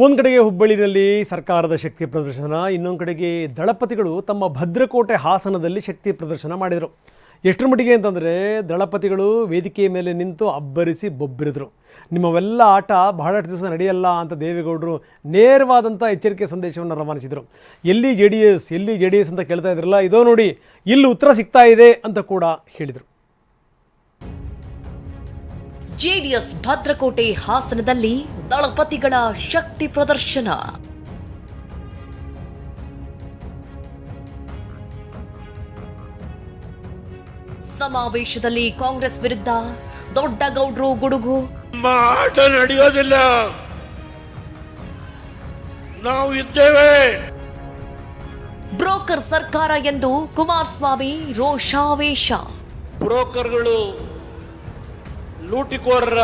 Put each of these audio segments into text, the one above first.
ಒಂದು ಕಡೆಗೆ ಹುಬ್ಬಳ್ಳಿಯಲ್ಲಿ ಸರ್ಕಾರದ ಶಕ್ತಿ ಪ್ರದರ್ಶನ, ಇನ್ನೊಂದು ಕಡೆಗೆ ದಳಪತಿಗಳು ತಮ್ಮ ಭದ್ರಕೋಟೆ ಹಾಸನದಲ್ಲಿ ಶಕ್ತಿ ಪ್ರದರ್ಶನ ಮಾಡಿದರು. ಎಷ್ಟರ ಮಟ್ಟಿಗೆ ಅಂತಂದರೆ ದಳಪತಿಗಳು ವೇದಿಕೆಯ ಮೇಲೆ ನಿಂತು ಅಬ್ಬರಿಸಿ ಬೊಬ್ಬಿರಿದ್ರು. ನಿಮ್ಮವೆಲ್ಲ ಆಟ ಬಹಳಷ್ಟು ದಿವಸ ನಡೆಯಲ್ಲ ಅಂತ ದೇವೇಗೌಡರು ನೇರವಾದಂಥ ಎಚ್ಚರಿಕೆ ಸಂದೇಶವನ್ನು ರವಾನಿಸಿದರು. ಎಲ್ಲಿ ಜೆ ಡಿ ಎಸ್ ಅಂತ ಕೇಳ್ತಾ ಇದ್ರಲ್ಲ, ಇದೋ ನೋಡಿ ಇಲ್ಲಿ ಉತ್ತರ ಸಿಗ್ತಾ ಇದೆ ಅಂತ ಕೂಡ ಹೇಳಿದರು. ಜೆಡಿಎಸ್ ಭದ್ರಕೋಟೆ ಹಾಸನದಲ್ಲಿ ದಳಪತಿಗಳ ಶಕ್ತಿ ಪ್ರದರ್ಶನ. ಸಮಾವೇಶದಲ್ಲಿ ಕಾಂಗ್ರೆಸ್ ವಿರುದ್ಧ ದೊಡ್ಡ ಗೌಡ್ರು ಗುಡುಗು. ಆಟ ನಡೆಯೋದಿಲ್ಲ, ನಾವು ಇದ್ದೇವೆ. ಬ್ರೋಕರ್ ಸರ್ಕಾರ ಎಂದು ಕುಮಾರಸ್ವಾಮಿ ರೋಷಾವೇಶ. ಬ್ರೋಕರ್ಗಳು ಲೂಟಿಕೋರರ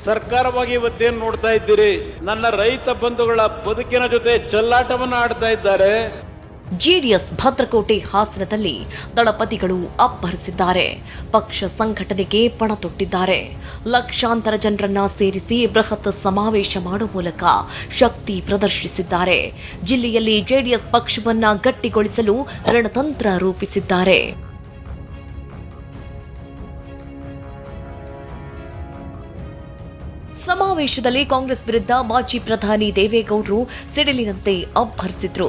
ಸರ್ಕಾರವಾಗಿ ಇವತ್ತೇನು ನೋಡ್ತಾ ಇದ್ದೀರಿ? ನನ್ನ ರೈತ ಬಂಧುಗಳ ಬದುಕಿನ ಜೊತೆ ಚೆಲ್ಲಾಟವನ್ನು ಆಡ್ತಾ ಇದ್ದಾರೆ. ಜೆಡಿಎಸ್ ಭದ್ರಕೋಟೆ ಹಾಸನದಲ್ಲಿ ದಳಪತಿಗಳು ಅಬ್ಬರಿಸಿದ್ದಾರೆ. ಪಕ್ಷ ಸಂಘಟನೆಗೆ ಪಣ ತೊಟ್ಟಿದ್ದಾರೆ. ಲಕ್ಷಾಂತರ ಜನರನ್ನ ಸೇರಿಸಿ ಬೃಹತ್ ಸಮಾವೇಶ ಮಾಡುವ ಮೂಲಕ ಶಕ್ತಿ ಪ್ರದರ್ಶಿಸಿದ್ದಾರೆ. ಜಿಲ್ಲೆಯಲ್ಲಿ ಜೆಡಿಎಸ್ ಪಕ್ಷವನ್ನ ಗಟ್ಟಿಗೊಳಿಸಲು ರಣತಂತ್ರ ರೂಪಿಸಿದ್ದಾರೆ. ಸಮಾವೇಶದಲ್ಲಿ ಕಾಂಗ್ರೆಸ್ ವಿರುದ್ಧ ಮಾಜಿ ಪ್ರಧಾನಿ ದೇವೇಗೌಡರು ಸಿಡಿಲಿನಂತೆ ಅಬ್ಬರಿಸಿದ್ರು.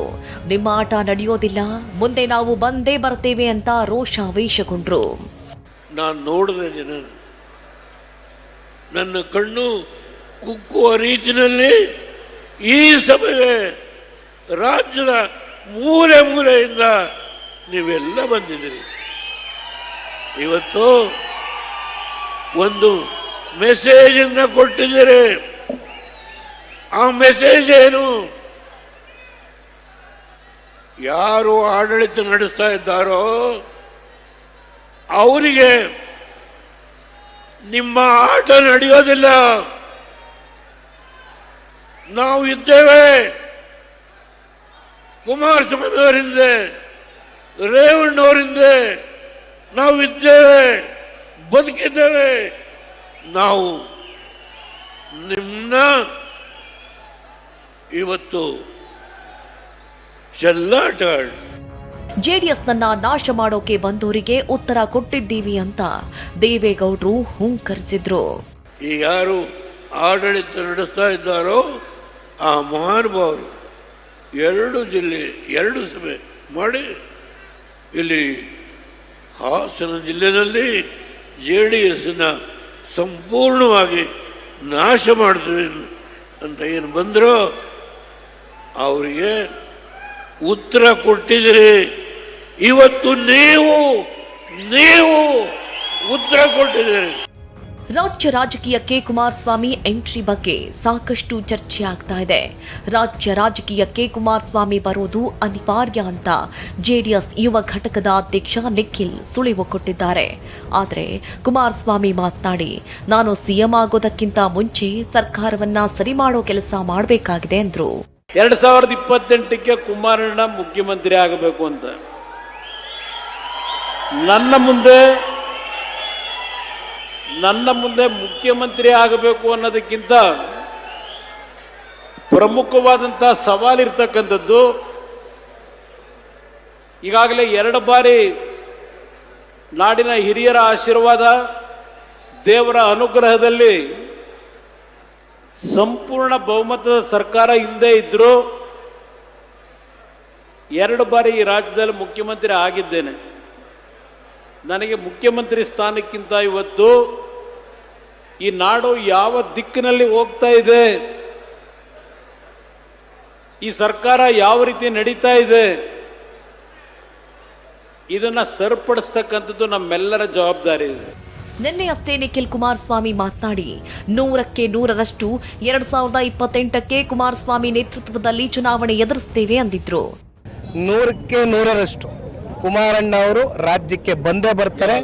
ನಿಮ್ಮ ಆಟ ನಡೆಯೋದಿಲ್ಲ, ಮುಂದೆ ನಾವು ಬಂದೇ ಬರ್ತೇವೆ ಅಂತ ರೋಷಾವೇಶಗೊಂಡ್ರು. ನಾನು ನೋಡಿದ ಜನ ನನ್ನ ಕಣ್ಣು ಕುಕ್ಕುವ ರೀತಿಯಲ್ಲಿ ಈ ಸಭೆಗೆ ರಾಜ್ಯದ ಮೂಲೆ ಮೂಲೆಯಿಂದ ನೀವೆಲ್ಲ ಬಂದಿದ್ದೀರಿ. ಇವತ್ತು ಒಂದು ಮೆಸೇಜ್ ಅನ್ನ ಕೊಟ್ಟಿದ್ದೀರಿ. ಆ ಮೆಸೇಜ್ ಏನು? ಯಾರು ಆಡಳಿತ ನಡೆಸ್ತಾ ಇದ್ದಾರೋ ಅವರಿಗೆ ನಿಮ್ಮ ಆಟ ನಡೆಯೋದಿಲ್ಲ, ನಾವು ಇದ್ದೇವೆ. ಕುಮಾರಸ್ವಾಮಿ ಅವರಿಂದ, ರೇವಣ್ಣವರಿಂದ ನಾವು ಇದ್ದೇವೆ, ಬದುಕಿದ್ದೇವೆ. ನಾವು ನಿಮ್ಮನ್ನ ಇವತ್ತು ಚೆಲ್ಲಾಟ. ಜೆಡಿಎಸ್ನನ್ನ ನಾಶ ಮಾಡೋಕೆ ಬಂದವರಿಗೆ ಉತ್ತರ ಕೊಟ್ಟಿದ್ದೀವಿ ಅಂತ ದೇವೇಗೌಡರು ಹುಂಕರಿಸಿದ್ರು. ಈ ಯಾರು ಆಡಳಿತ ನಡೆಸ್ತಾ ಇದ್ದಾರೋ ಆ ಮಹಾನುಭಾವರು 2 ಜಿಲ್ಲೆ 2 ಸಭೆ ಮಾಡಿ ಇಲ್ಲಿ ಹಾಸನ ಜಿಲ್ಲೆಯಲ್ಲಿ ಜೆಡಿಎಸ್ನ ಸಂಪೂರ್ಣವಾಗಿ ನಾಶ ಮಾಡ್ತೀವಿ ಅಂತ ಏನು ಬಂದರೋ ಅವರಿಗೆ ಉತ್ತರ ಕೊಟ್ಟಿದ್ದೀರಿ. ಇವತ್ತು ನೀವು ಉತ್ತರ ಕೊಟ್ಟಿದ್ದೀರಿ. ರಾಜ್ಯ ರಾಜಕೀಯಕ್ಕೆ ಕುಮಾರಸ್ವಾಮಿ ಎಂಟ್ರಿ ಬಗ್ಗೆ ಸಾಕಷ್ಟು ಚರ್ಚೆ ಆಗ್ತಾ ಇದೆ. ರಾಜ್ಯ ರಾಜಕೀಯಕ್ಕೆ ಕುಮಾರಸ್ವಾಮಿ ಬರೋದು ಅನಿವಾರ್ಯ ಅಂತ ಜೆಡಿಎಸ್ ಯುವ ಘಟಕದ ಅಧ್ಯಕ್ಷ ನಿಖಿಲ್ ಸುಳಿವು ಕೊಟ್ಟಿದ್ದಾರೆ. ಆದರೆ ಕುಮಾರಸ್ವಾಮಿ ಮಾತನಾಡಿ, ನಾನು ಸಿಎಂ ಆಗೋದಕ್ಕಿಂತ ಮುಂಚೆ ಸರ್ಕಾರವನ್ನ ಸರಿ ಮಾಡೋ ಕೆಲಸ ಮಾಡಬೇಕಾಗಿದೆ ಎಂದ್ರು. 2028ಕ್ಕೆ ಕುಮಾರಣ್ಣ ಮುಖ್ಯಮಂತ್ರಿ ಆಗಬೇಕು ಅಂತ ನನ್ನ ಮುಂದೆ ಮುಖ್ಯಮಂತ್ರಿ ಆಗಬೇಕು ಅನ್ನೋದಕ್ಕಿಂತ ಪ್ರಮುಖವಾದಂತಹ ಸವಾಲಿರ್ತಕ್ಕಂಥದ್ದು, ಈಗಾಗಲೇ 2 ಬಾರಿ ನಾಡಿನ ಹಿರಿಯರ ಆಶೀರ್ವಾದ, ದೇವರ ಅನುಗ್ರಹದಲ್ಲಿ ಸಂಪೂರ್ಣ ಬಹುಮತದ ಸರ್ಕಾರ ಹಿಂದೆ ಇದ್ರೂ 2 ಬಾರಿ ಈ ರಾಜ್ಯದಲ್ಲಿ ಮುಖ್ಯಮಂತ್ರಿ ಆಗಿದ್ದೇನೆ. ನನಗೆ ಮುಖ್ಯಮಂತ್ರಿ ಸ್ಥಾನಕ್ಕಿಂತ ಇವತ್ತು ಈ ನಾಡು ಯಾವ ದಿಕ್ಕಿನಲ್ಲಿ ಹೋಗ್ತಾ ಇದೆ, ಈ ಸರ್ಕಾರ ಯಾವ ರೀತಿ ನಡೀತಾ ಇದೆ, ಇದನ್ನ ಸರಿಪಡಿಸ್ತಕ್ಕಂಥದ್ದು ನಮ್ಮೆಲ್ಲರ ಜವಾಬ್ದಾರಿ ಇದೆ. ನಿನ್ನೆಯಷ್ಟೇ ನಿಖಿಲ್ ಕುಮಾರಸ್ವಾಮಿ ಮಾತನಾಡಿ, 100ಕ್ಕೆ 100ರಷ್ಟು 2028ಕ್ಕೆ ಕುಮಾರಸ್ವಾಮಿ ನೇತೃತ್ವದಲ್ಲಿ ಚುನಾವಣೆ ಎದುರಿಸುತ್ತೇವೆ ಅಂದಿದ್ರು. 100ಕ್ಕೆ 100ರಷ್ಟು ಕುಮಾರಣ್ಣ ಅವರು ರಾಜ್ಯಕ್ಕೆ ಬಂದೇ ಬರ್ತಾರೆ,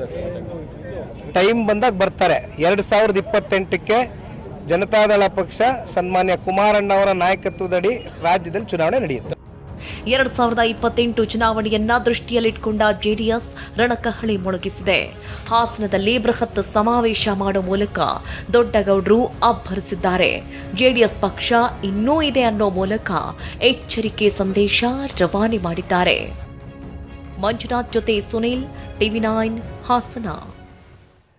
ಟೈಮ್ ಬಂದಾಗ ಬರ್ತಾರೆ. 2028ಕ್ಕೆ ಜನತಾದಳ ಪಕ್ಷ ಸನ್ಮಾನ್ಯ ಕುಮಾರಣ್ಣ ಅವರ ನಾಯಕತ್ವದಡಿ ರಾಜ್ಯದಲ್ಲಿ ಚುನಾವಣೆ ನಡೆಯುತ್ತೆ. 2028 ಚುನಾವಣೆಯನ್ನ ದೃಷ್ಟಿಯಲ್ಲಿಟ್ಟುಕೊಂಡ ಜೆಡಿಎಸ್ ರಣಕಹಳಿ ಮೊಳಗಿಸಿದೆ. ಹಾಸನದಲ್ಲಿ ಬೃಹತ್ ಸಮಾವೇಶ ಮಾಡುವ ಮೂಲಕ ದೊಡ್ಡಗೌಡರು ಅಬ್ಬರಿಸಿದ್ದಾರೆ. ಜೆಡಿಎಸ್ ಪಕ್ಷ ಇನ್ನೂ ಇದೆ ಅನ್ನೋ ಮೂಲಕ ಎಚ್ಚರಿಕೆ ಸಂದೇಶ ರವಾನೆ ಮಾಡಿದ್ದಾರೆ. ಮಂಜುನಾಥ್ ಜೊತೆ ಸುನೀಲ್, ಟಿವಿ9 ಹಾಸನ.